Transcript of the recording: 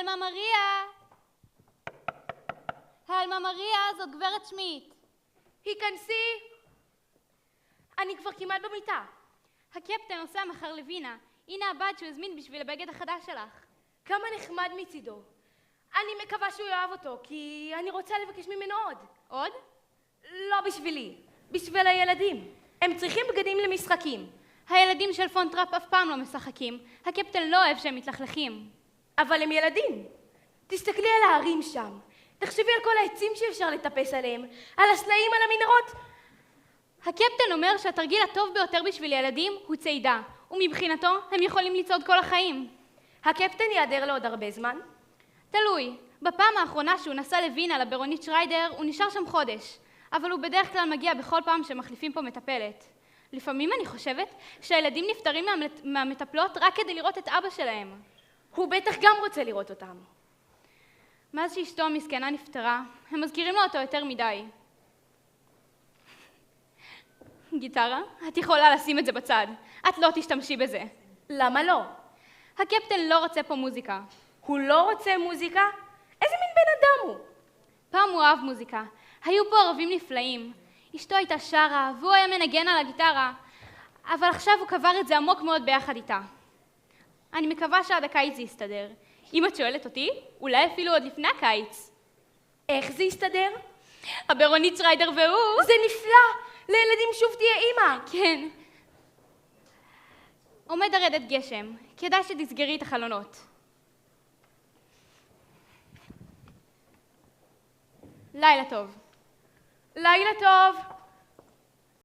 הלמה מריה! הלמה מריה, זאת גברת שמיט. היכנסי! אני כבר כמעט במיטה. הקפטן נוסע מחר לווינה. הנה הבד שהוא הזמין בשביל הבגד החדש שלך. כמה נחמד מצידו. אני מקווה שהוא יאהב אותו, כי אני רוצה לבקש ממנו עוד. עוד? לא בשבילי, בשביל הילדים. הם צריכים בגדים למשחקים. הילדים של פונטראפ אף פעם לא משחקים. הקפטן לא אוהב שהם מתלכלכים. אבל הם ילדים. תסתכלי על ההרים שם. תחשבי על כל העצים שאפשר לטפס עליהם, על הסלעים, על המנהרות. הקפטן אומר שהתרגיל הטוב ביותר בשביל ילדים הוא צעידה, ומבחינתו הם יכולים לצעוד כל החיים. הקפטן ייעדר לו עוד הרבה זמן? תלוי. בפעם האחרונה שהוא נסע לווינה לברונית שריידר, הוא נשאר שם חודש. אבל הוא בדרך כלל מגיע בכל פעם שמחליפים פה מטפלת. לפעמים אני חושבת שהילדים נפטרים מהמטפלות רק כדי לראות את אבא שלהם. הוא בטח גם רוצה לראות אותם. מאז שאשתו המסכנה נפטרה, הם מזכירים לו אותו יותר מדי. גיטרה? את יכולה לשים את זה בצד. את לא תשתמשי בזה. למה לא? הקפטן לא רוצה פה מוזיקה. הוא לא רוצה מוזיקה? איזה מין בן אדם הוא? פעם הוא אהב מוזיקה. היו פה ערבים נפלאים. אשתו הייתה שרה, והוא היה מנגן על הגיטרה. אבל עכשיו הוא קבר את זה עמוק מאוד ביחד איתה. אני מקווה שעד הקיץ זה יסתדר. אם את שואלת אותי, אולי אפילו עוד לפני הקיץ. איך זה יסתדר? הברונית שריידר והוא... זה נפלא! לילדים שוב תהיה אימא! כן. עומד לרדת גשם. כדאי שתסגרי את החלונות. לילה טוב. לילה טוב!